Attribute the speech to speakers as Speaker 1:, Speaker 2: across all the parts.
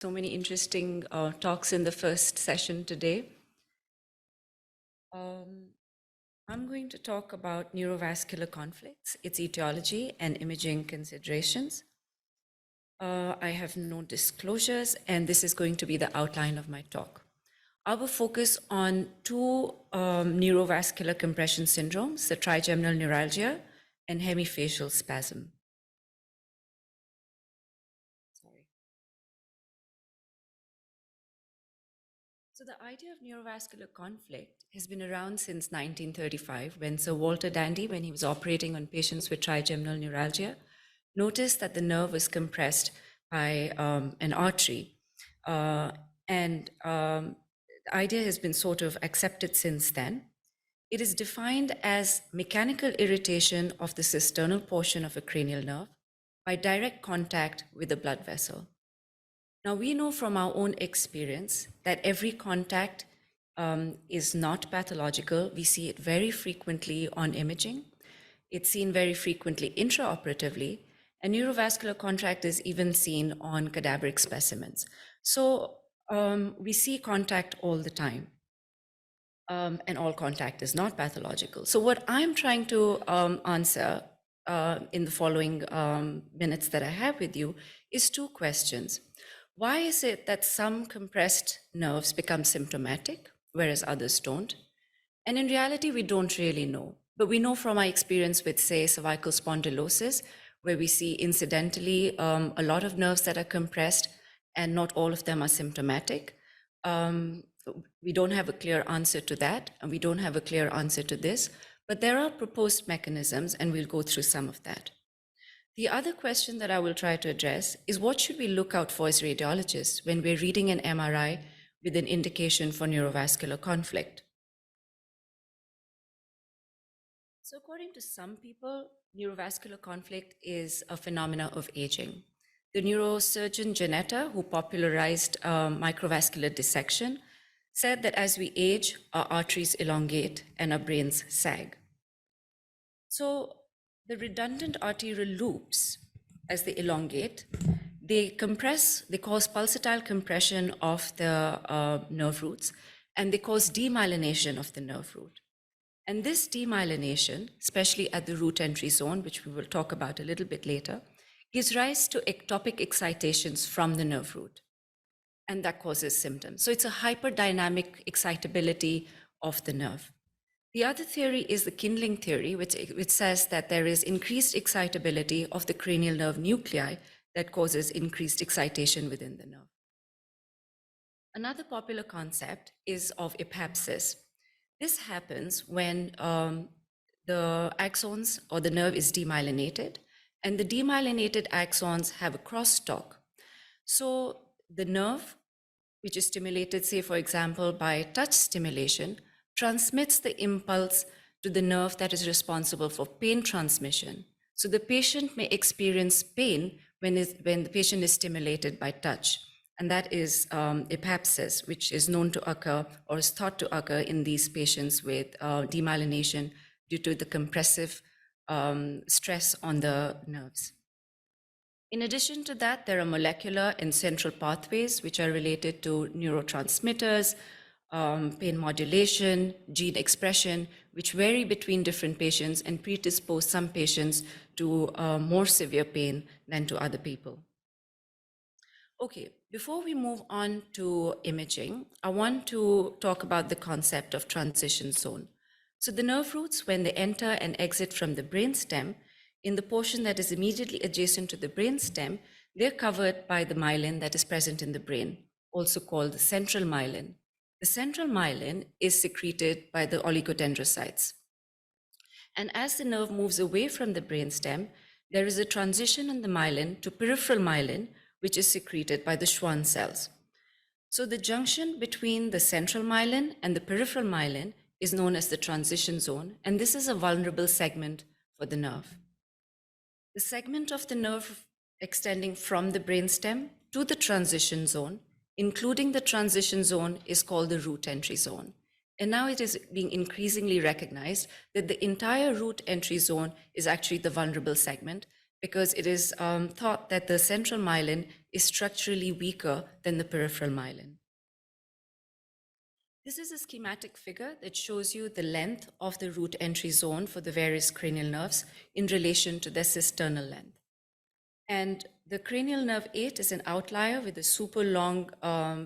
Speaker 1: So many interesting talks in the first session today. I'm going to talk about neurovascular conflicts, its etiology and imaging considerations. I have no disclosures, and this is going to be the outline of my talk. I will focus on two neurovascular compression syndromes, the trigeminal neuralgia and hemifacial spasm. So the idea of neurovascular conflict has been around since 1935 when Sir Walter Dandy, when he was operating on patients with trigeminal neuralgia, noticed that the nerve was compressed by an artery. The idea has been sort of accepted since then. It is defined as mechanical irritation of the cisternal portion of a cranial nerve by direct contact with a blood vessel. Now, we know from our own experience that every contact is not pathological. We see it very frequently on imaging. It's seen very frequently intraoperatively, and neurovascular contact is even seen on cadaveric specimens. So we see contact all the time, and all contact is not pathological. So what I'm trying to answer in the following minutes that I have with you is two questions. Why is it that some compressed nerves become symptomatic, whereas others don't? And in reality, we don't really know. But we know from our experience with, say, cervical spondylosis, where we see incidentally a lot of nerves that are compressed, and not all of them are symptomatic. We don't have a clear answer to that, and we don't have a clear answer to this. But there are proposed mechanisms, and we'll go through some of that. The other question that I will try to address is what should we look out for as radiologists when we're reading an MRI with an indication for neurovascular conflict? So according to some people, neurovascular conflict is a phenomena of aging. The neurosurgeon Janetta, who popularized microvascular dissection, said that as we age, our arteries elongate and our brains sag. So the redundant arterial loops, as they elongate, they compress, they cause pulsatile compression of the nerve roots, and they cause demyelination of the nerve root. And this demyelination, especially at the root entry zone, which we will talk about a little bit later, gives rise to ectopic excitations from the nerve root, and that causes symptoms. So it's a hyperdynamic excitability of the nerve. The other theory is the kindling theory, which says that there is increased excitability of the cranial nerve nuclei that causes increased excitation within the nerve. Another popular concept is of epilepsis. This happens when the axons or the nerve is demyelinated, and the demyelinated axons have a crosstalk. So the nerve, which is stimulated, say, for example, by touch stimulation, transmits the impulse to the nerve that is responsible for pain transmission. So the patient may experience pain when the patient is stimulated by touch. And that is epilepsis, which is known to occur or is thought to occur in these patients with demyelination due to the compressive stress on the nerves. In addition to that, there are molecular and central pathways which are related to neurotransmitters, pain modulation, gene expression, which vary between different patients and predispose some patients to more severe pain than to other people. Okay, before we move on to imaging, I want to talk about the concept of transition zone. So the nerve roots, when they enter and exit from the brainstem, in the portion that is immediately adjacent to the brainstem, they're covered by the myelin that is present in the brain, also called the central myelin. The central myelin is secreted by the oligodendrocytes. And as the nerve moves away from the brainstem, there is a transition in the myelin to peripheral myelin, which is secreted by the Schwann cells. So the junction between the central myelin and the peripheral myelin is known as the transition zone, and this is a vulnerable segment for the nerve. The segment of the nerve extending from the brainstem to the transition zone, including the transition zone, is called the root entry zone. And now it is being increasingly recognized that the entire root entry zone is actually the vulnerable segment, because it is thought that the central myelin is structurally weaker than the peripheral myelin. This is a schematic figure that shows you the length of the root entry zone for the various cranial nerves in relation to their cisternal length. And the cranial nerve 8 is an outlier with a super long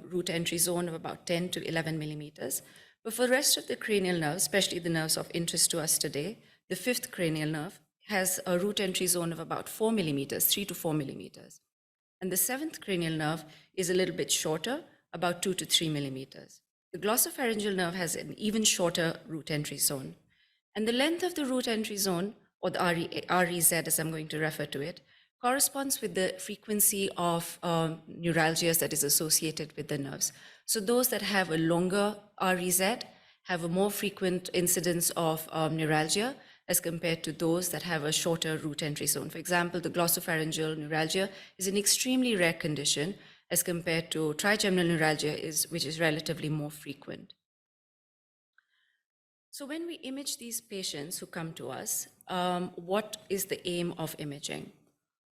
Speaker 1: root entry zone of about 10 to 11 millimeters. But for the rest of the cranial nerves, especially the nerves of interest to us today, the fifth cranial nerve has a root entry zone of about 4 millimeters, 3 to 4 millimeters. And the seventh cranial nerve is a little bit shorter, about 2 to 3 millimeters. The glossopharyngeal nerve has an even shorter root entry zone. And the length of the root entry zone, or the REZ as I'm going to refer to it, corresponds with the frequency of neuralgias that is associated with the nerves. So those that have a longer REZ have a more frequent incidence of neuralgia as compared to those that have a shorter root entry zone. For example, the glossopharyngeal neuralgia is an extremely rare condition as compared to trigeminal neuralgia, which is relatively more frequent. So when we image these patients who come to us, what is the aim of imaging?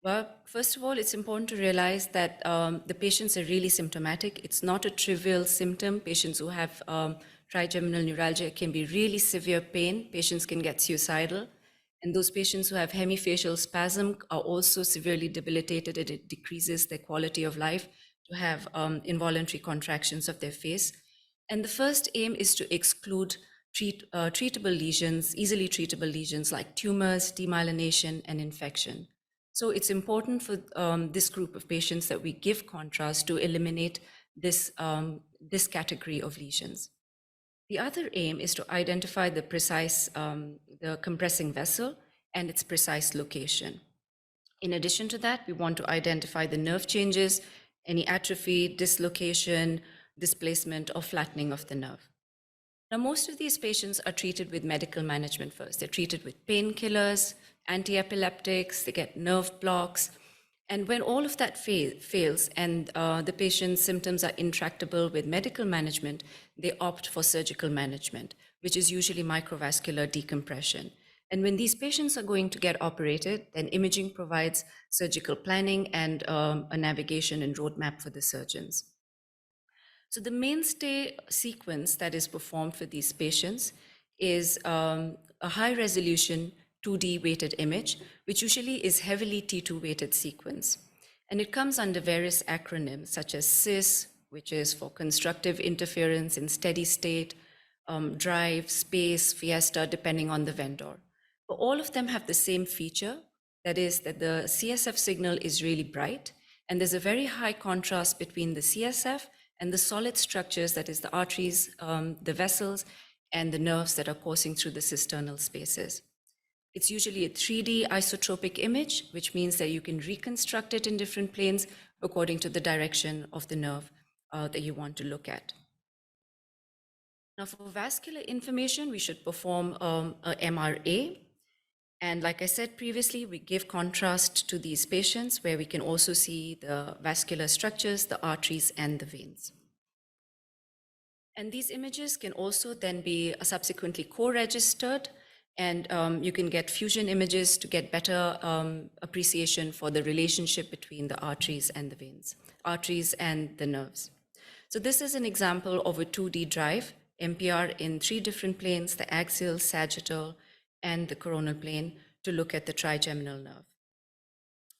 Speaker 1: Well, first of all, it's important to realize that the patients are really symptomatic. It's not a trivial symptom. Patients who have trigeminal neuralgia can be really severe pain. Patients can get suicidal. And those patients who have hemifacial spasm are also severely debilitated, and it decreases their quality of life to have involuntary contractions of their face. And the first aim is to exclude treatable lesions, easily treatable lesions like tumors, demyelination, and infection. So it's important for this group of patients that we give contrast to eliminate this category of lesions. The other aim is to identify the precise, the compressing vessel and its precise location. In addition to that, we want to identify the nerve changes, any atrophy, dislocation, displacement, or flattening of the nerve. Now, most of these patients are treated with medical management first. They're treated with painkillers, anti-epileptics, they get nerve blocks. And when all of that fails and the patient's symptoms are intractable with medical management, they opt for surgical management, which is usually microvascular decompression. And when these patients are going to get operated, then imaging provides surgical planning and a navigation and roadmap for the surgeons. So the mainstay sequence that is performed for these patients is a high resolution 2D weighted image, which usually is heavily T2 weighted sequence. And it comes under various acronyms such as CIS, which is for constructive interference in steady state, drive, space, fiesta, depending on the vendor. But all of them have the same feature, that is that the CSF signal is really bright, and there's a very high contrast between the CSF and the solid structures, that is the arteries, the vessels, and the nerves that are coursing through the cisternal spaces. It's usually a 3D isotropic image, which means that you can reconstruct it in different planes according to the direction of the nerve that you want to look at. Now, for vascular information, we should perform a MRA. And like I said previously, we give contrast to these patients where we can also see the vascular structures, the arteries, and the veins. And these images can also then be subsequently co-registered, and you can get fusion images to get better appreciation for the relationship between the arteries and the veins, arteries and the nerves. So this is an example of a 2D drive, MPR in 3 different planes, the axial, sagittal, and the coronal plane, to look at the trigeminal nerve.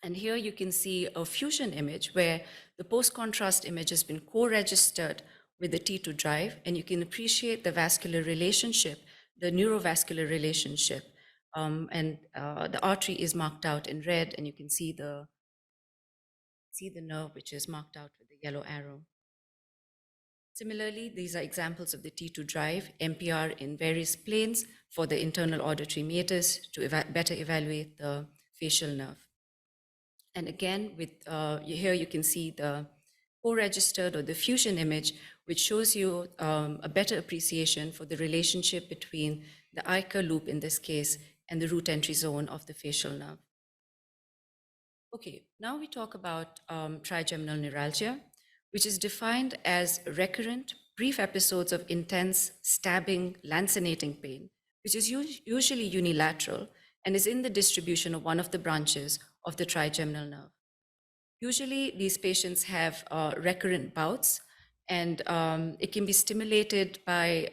Speaker 1: And here you can see a fusion image where the post-contrast image has been co-registered with the T2 drive, and you can appreciate the vascular relationship, the neurovascular relationship, and the artery is marked out in red, and you can see the nerve, which is marked out with the yellow arrow. Similarly, these are examples of the T2 drive, MPR in various planes for the internal auditory meatus to better evaluate the facial nerve. And again, with here you can see the co-registered or the fusion image, which shows you a better appreciation for the relationship between the Eicher loop in this case and the root entry zone of the facial nerve. Okay, now we talk about trigeminal neuralgia, which is defined as recurrent, brief episodes of intense stabbing, lancinating pain, which is usually unilateral and is in the distribution of one of the branches of the trigeminal nerve. Usually, these patients have recurrent bouts, and it can be stimulated by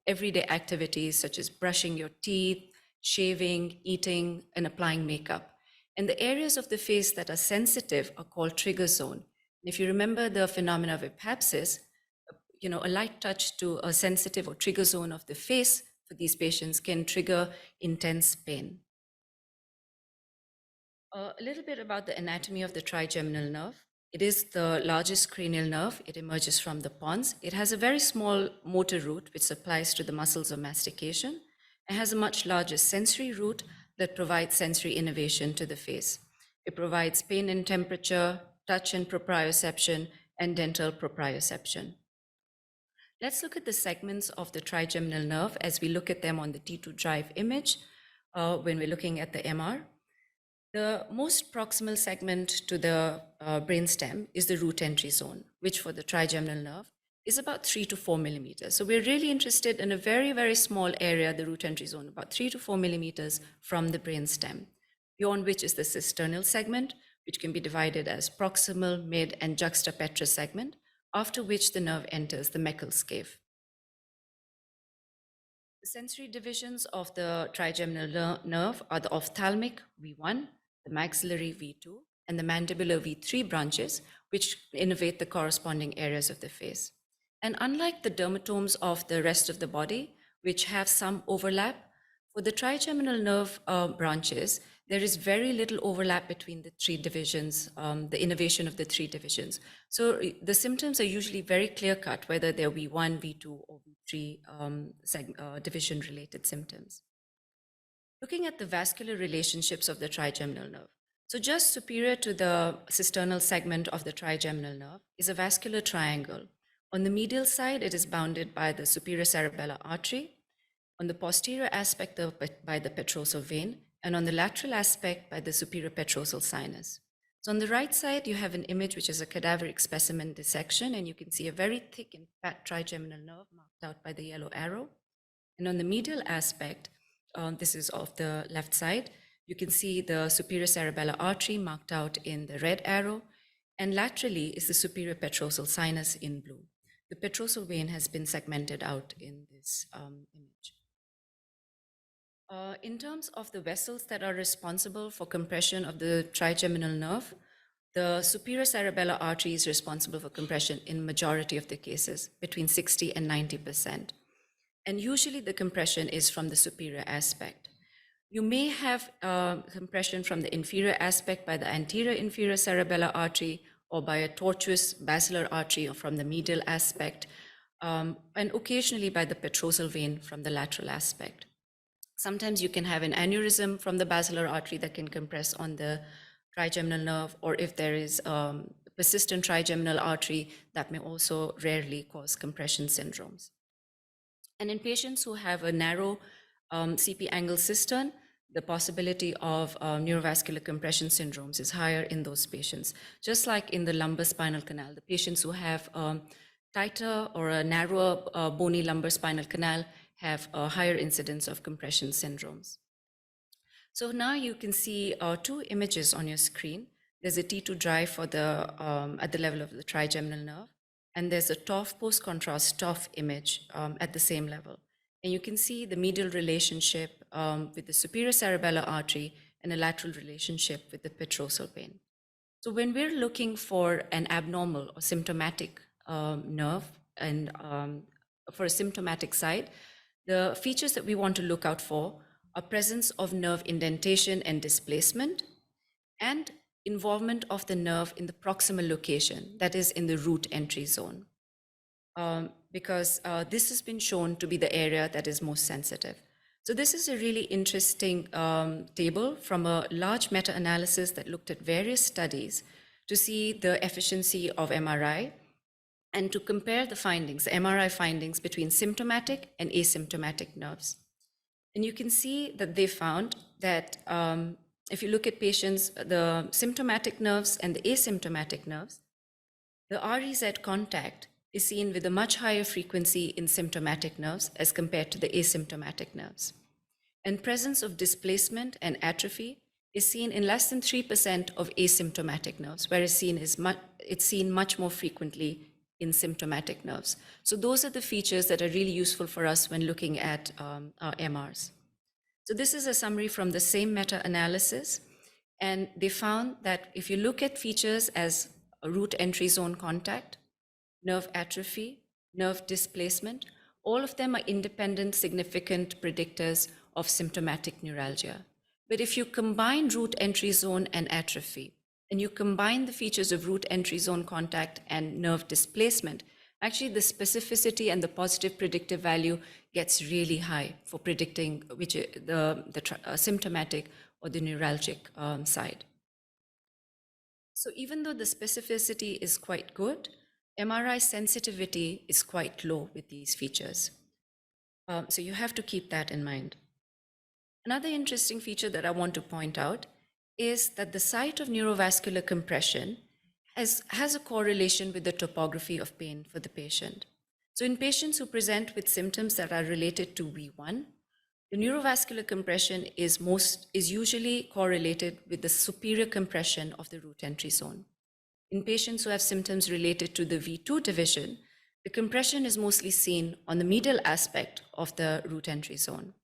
Speaker 1: everyday activities such as brushing your teeth, shaving, eating, and applying makeup. And the areas of the face that are sensitive are called trigger zone. And if you remember the phenomena of epilepsis, a light touch to a sensitive or trigger zone of the face for these patients can trigger intense pain. A little bit about the anatomy of the trigeminal nerve. It is the largest cranial nerve. It emerges from the pons. It has a very small motor root which supplies to the muscles of mastication. It has a much larger sensory root that provides sensory innervation to the face. It provides pain and temperature, touch and proprioception, and dental proprioception. Let's look at the segments of the trigeminal nerve as we look at them on the T2 drive image when we're looking at the MR. The most proximal segment to the brainstem is the root entry zone, which for the trigeminal nerve is about 3 to 4 millimeters. So we're really interested in a very, very small area, the root entry zone, about 3 to 4 millimeters from the brainstem, beyond which is the cisternal segment, which can be divided as proximal, mid, and juxtapetrous segment, after which the nerve enters the Meckel's cave. The sensory divisions of the trigeminal nerve are the ophthalmic V1, the maxillary V2, and the mandibular V3 branches, which innervate the corresponding areas of the face. And unlike the dermatomes of the rest of the body, which have some overlap, for the trigeminal nerve branches, there is very little overlap between the three divisions, the innervation of the three divisions. So the symptoms are usually very clear-cut, whether they're V1, V2, or V3 division-related symptoms. Looking at the vascular relationships of the trigeminal nerve. So just superior to the cisternal segment of the trigeminal nerve is a vascular triangle. On the medial side, it is bounded by the superior cerebellar artery, on the posterior aspect by the petrosal vein, and on the lateral aspect by the superior petrosal sinus. So on the right side, you have an image which is a cadaveric specimen dissection, and you can see a very thick and fat trigeminal nerve marked out by the yellow arrow. And on the medial aspect, this is of the left side, you can see the superior cerebellar artery marked out in the red arrow, and laterally is the superior petrosal sinus in blue. The petrosal vein has been segmented out in this image. In terms of the vessels that are responsible for compression of the trigeminal nerve, the superior cerebellar artery is responsible for compression in majority of the cases, between 60 and 90%. And usually the compression is from the superior aspect. You may have compression from the inferior aspect by the anterior inferior cerebellar artery or by a tortuous basilar artery or from the medial aspect, and occasionally by the petrosal vein from the lateral aspect. Sometimes you can have an aneurysm from the basilar artery that can compress on the trigeminal nerve, or if there is persistent trigeminal artery, that may also rarely cause compression syndromes. And in patients who have a narrow CP angle cistern, the possibility of neurovascular compression syndromes is higher in those patients. Just like in the lumbar spinal canal, the patients who have tighter or a narrower bony lumbar spinal canal have a higher incidence of compression syndromes. So now you can see two images on your screen. There's a T2 drive for the at the level of the trigeminal nerve, and there's a TOF post-contrast TOF image at the same level. And you can see the medial relationship with the superior cerebellar artery and a lateral relationship with the petrosal vein. So when we're looking for an abnormal or symptomatic nerve and for a symptomatic site, the features that we want to look out for are presence of nerve indentation and displacement, and involvement of the nerve in the proximal location, that is in the root entry zone, because this has been shown to be the area that is most sensitive. So this is a really interesting table from a large meta-analysis that looked at various studies to see the efficiency of MRI and to compare the findings, the MRI findings between symptomatic and asymptomatic nerves. And you can see that they found that if you look at patients, the symptomatic nerves and the asymptomatic nerves, the REZ contact is seen with a much higher frequency in symptomatic nerves as compared to the asymptomatic nerves. And presence of displacement and atrophy is seen in less than 3% of asymptomatic nerves, whereas it's seen much more frequently in symptomatic nerves. So those are the features that are really useful for us when looking at our MRs. So this is a summary from the same meta-analysis, and they found that if you look at features as a root entry zone contact, nerve atrophy, nerve displacement, all of them are independent, significant predictors of symptomatic neuralgia. But if you combine root entry zone and atrophy, and you combine the features of root entry zone contact and nerve displacement, actually the specificity and the positive predictive value gets really high for predicting which the symptomatic or the neuralgic side. So even though the specificity is quite good, MRI sensitivity is quite low with these features. So you have to keep that in mind. Another interesting feature that I want to point out is that the site of neurovascular compression has a correlation with the topography of pain for the patient. So in patients who present with symptoms that are related to V1, the neurovascular compression is usually correlated with the superior compression of the root entry zone. In patients who have symptoms related to the V2 division, the compression is mostly seen on the medial aspect of the root entry zone.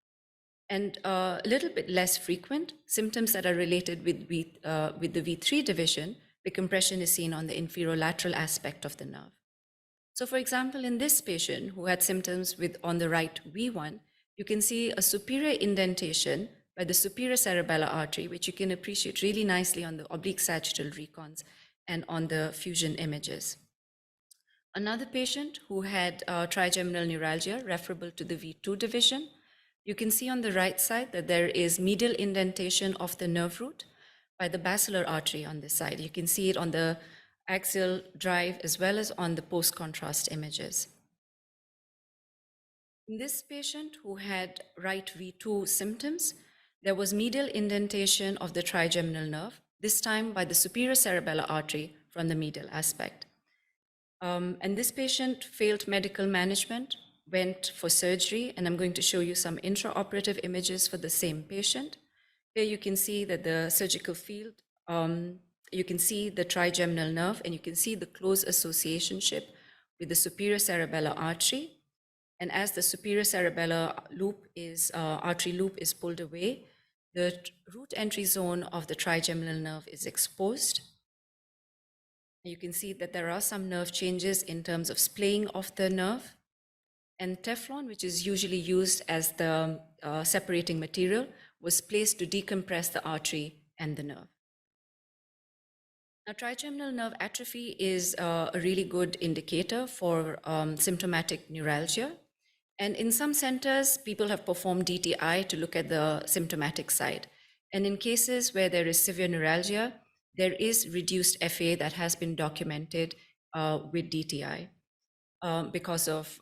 Speaker 1: And a little bit less frequent, symptoms that are related with the V3 division, the compression is seen on the inferolateral aspect of the nerve. So for example, in this patient who had symptoms on the right V1, you can see a superior indentation by the superior cerebellar artery, which you can appreciate really nicely on the oblique sagittal recons and on the fusion images. Another patient who had trigeminal neuralgia referable to the V2 division, you can see on the right side that there is medial indentation of the nerve root by the basilar artery on this side. You can see it on the axial drive as well as on the post-contrast images. In this patient who had right V2 symptoms, there was medial indentation of the trigeminal nerve, this time by the superior cerebellar artery from the medial aspect. And this patient failed medical management, went for surgery, and I'm going to show you some intraoperative images for the same patient. Here you can see that the surgical field, you can see the trigeminal nerve, and you can see the close associationship with the superior cerebellar artery. And as the superior cerebellar artery loop is pulled away, the root entry zone of the trigeminal nerve is exposed. You can see that there are some nerve changes in terms of splaying of the nerve. And Teflon, which is usually used as the separating material, was placed to decompress the artery and the nerve. Now, trigeminal nerve atrophy is a really good indicator for symptomatic neuralgia. And in some centers, people have performed DTI to look at the symptomatic side. And in cases where there is severe neuralgia, there is reduced FA that has been documented with DTI because of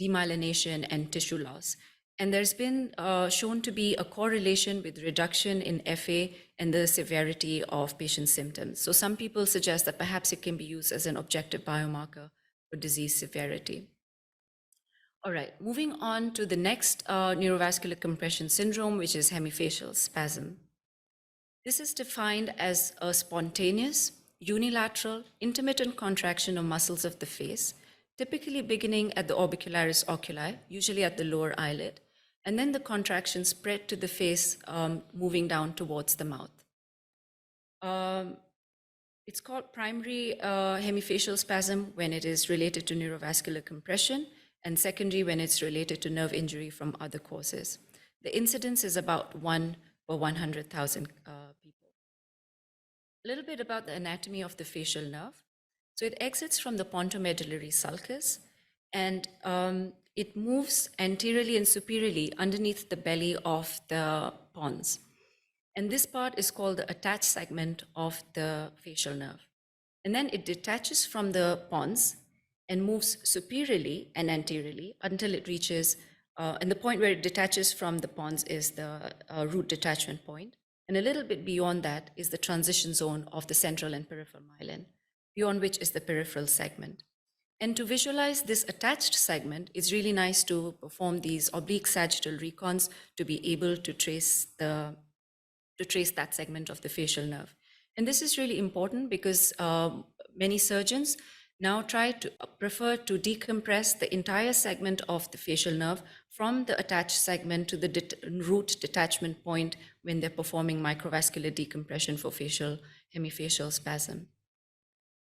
Speaker 1: demyelination and tissue loss. And there's been shown to be a correlation with reduction in FA and the severity of patient symptoms. So some people suggest that perhaps it can be used as an objective biomarker for disease severity. All right, moving on to the next neurovascular compression syndrome, which is hemifacial spasm. This is defined as a spontaneous, unilateral, intermittent contraction of muscles of the face, typically beginning at the orbicularis oculi, usually at the lower eyelid, and then the contraction spread to the face, moving down towards the mouth. It's called primary hemifacial spasm when it is related to neurovascular compression, and secondary when it's related to nerve injury from other causes. The incidence is about 1 per 100,000 people. A little bit about the anatomy of the facial nerve. So it exits from the pontomedullary sulcus, and it moves anteriorly and superiorly underneath the belly of the pons. And this part is called the attached segment of the facial nerve. And then it detaches from the pons and moves superiorly and anteriorly until it reaches, and the point where it detaches from the pons is the root detachment point. And a little bit beyond that is the transition zone of the central and peripheral myelin, beyond which is the peripheral segment. And to visualize this attached segment, it's really nice to perform these oblique sagittal recons to be able to trace the to trace that segment of the facial nerve. And this is really important because many surgeons now prefer to decompress the entire segment of the facial nerve from the attached segment to the root detachment point when they're performing microvascular decompression for hemifacial spasm.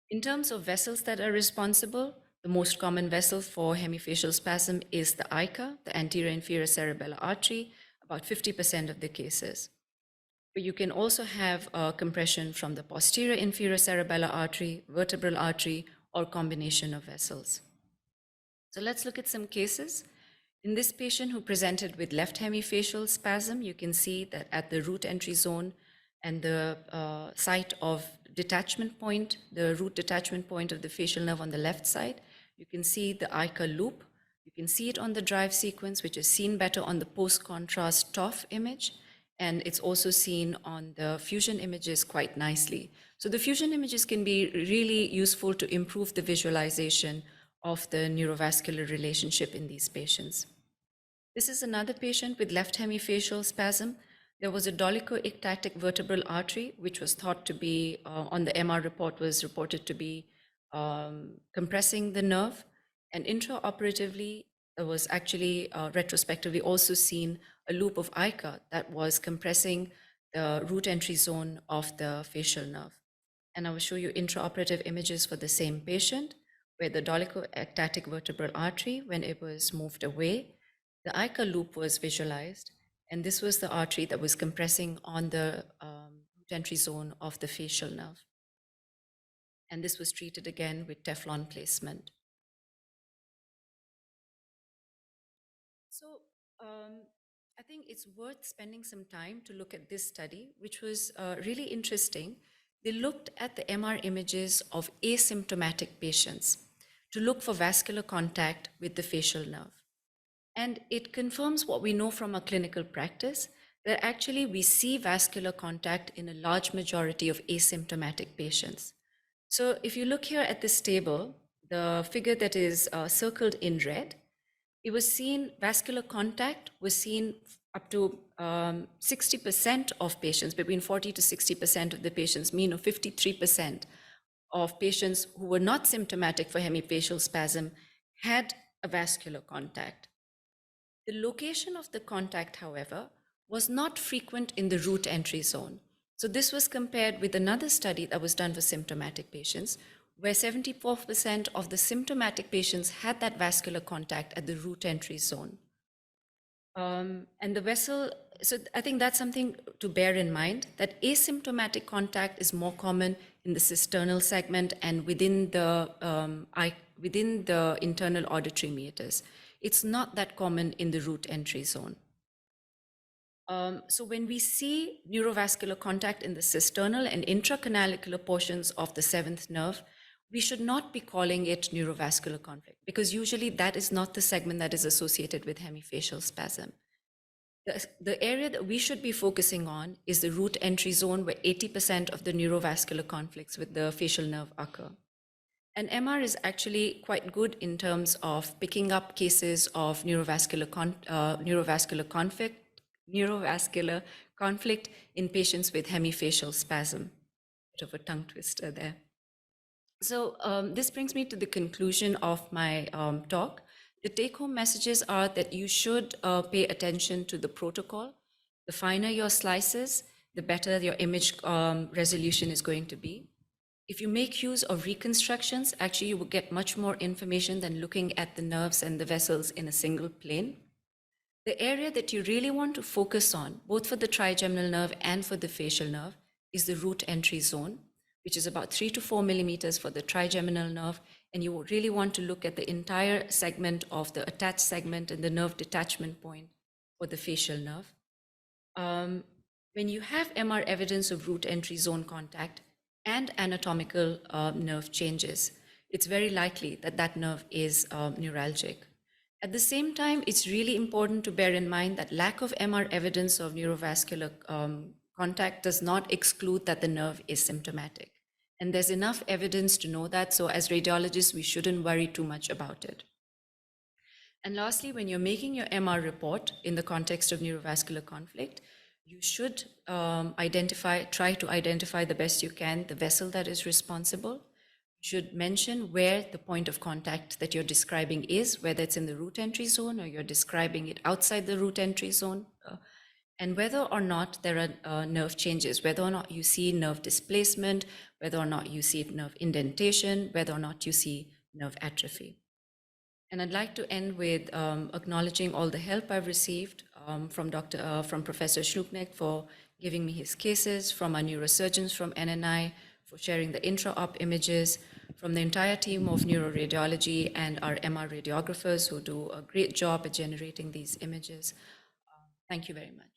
Speaker 1: In terms of vessels that are responsible, the most common vessel for hemifacial spasm is the ICA, the anterior inferior cerebellar artery, about 50% of the cases. But you can also have compression from the posterior inferior cerebellar artery, vertebral artery, or combination of vessels. So let's look at some cases. In this patient who presented with left hemifacial spasm, you can see that at the root entry zone and the site of detachment point, the root detachment point of the facial nerve on the left side, you can see the ICA loop. You can see it on the drive sequence, which is seen better on the post-contrast TOF image, and it's also seen on the fusion images quite nicely. So the fusion images can be really useful to improve the visualization of the neurovascular relationship in these patients. This is another patient with left hemifacial spasm. There was a dolichoectatic vertebral artery, which was thought to be, on the MR report, was reported to be compressing the nerve. And intraoperatively, there was actually retrospectively also seen a loop of ICA that was compressing the root entry zone of the facial nerve. And I will show you intraoperative images for the same patient, where the dolichoectatic vertebral artery, when it was moved away, the ICA loop was visualized, and this was the artery that was compressing on the root entry zone of the facial nerve. And this was treated again with Teflon placement. So I think it's worth spending some time to look at this study, which was really interesting. They looked at the MR images of asymptomatic patients to look for vascular contact with the facial nerve. And it confirms what we know from our clinical practice, that actually we see vascular contact in a large majority of asymptomatic patients. So if you look here at this table, the figure that is circled in red, it was seen, vascular contact was seen up to 60% of patients, between 40 to 60% of the patients, mean of 53% of patients who were not symptomatic for hemifacial spasm had a vascular contact. The location of the contact, however, was not frequent in the root entry zone. So this was compared with another study that was done for symptomatic patients, where 74% of the symptomatic patients had that vascular contact at the root entry zone. And the vessel, so I think that's something to bear in mind, that asymptomatic contact is more common in the cisternal segment and within the internal auditory meatus. It's not that common in the root entry zone. So when we see neurovascular contact in the cisternal and intracanalicular portions of the seventh nerve, we should not be calling it neurovascular conflict, because usually that is not the segment that is associated with hemifacial spasm. The area that we should be focusing on is the root entry zone, where 80% of the neurovascular conflicts with the facial nerve occur. And MR is actually quite good in terms of picking up cases of neurovascular conflict in patients with hemifacial spasm. Bit of a tongue twister there. So this brings me to the conclusion of my talk. The take-home messages are that you should pay attention to the protocol. The finer your slices, the better your image resolution is going to be. If you make use of reconstructions, actually you will get much more information than looking at the nerves and the vessels in a single plane. The area that you really want to focus on, both for the trigeminal nerve and for the facial nerve, is the root entry zone, which is about 3 to 4 millimeters for the trigeminal nerve, and you really want to look at the entire segment of the attached segment and the nerve detachment point for the facial nerve. When you have MR evidence of root entry zone contact and anatomical nerve changes, it's very likely that that nerve is neuralgic. At the same time, it's really important to bear in mind that lack of MR evidence of neurovascular contact does not exclude that the nerve is symptomatic. And there's enough evidence to know that, so as radiologists, we shouldn't worry too much about it. And lastly, when you're making your MR report in the context of neurovascular conflict, you should try to identify the best you can the vessel that is responsible. You should mention where the point of contact that you're describing is, whether it's in the root entry zone or you're describing it outside the root entry zone, and whether or not there are nerve changes, whether or not you see nerve displacement, whether or not you see nerve indentation, whether or not you see nerve atrophy. And I'd like to end with acknowledging all the help I've received from Professor Schlucknecht for giving me his cases, from our neurosurgeons from NNI for sharing the intra-op images, from the entire team of neuroradiology and our MR radiographers who do a great job at generating these images. Thank you very much.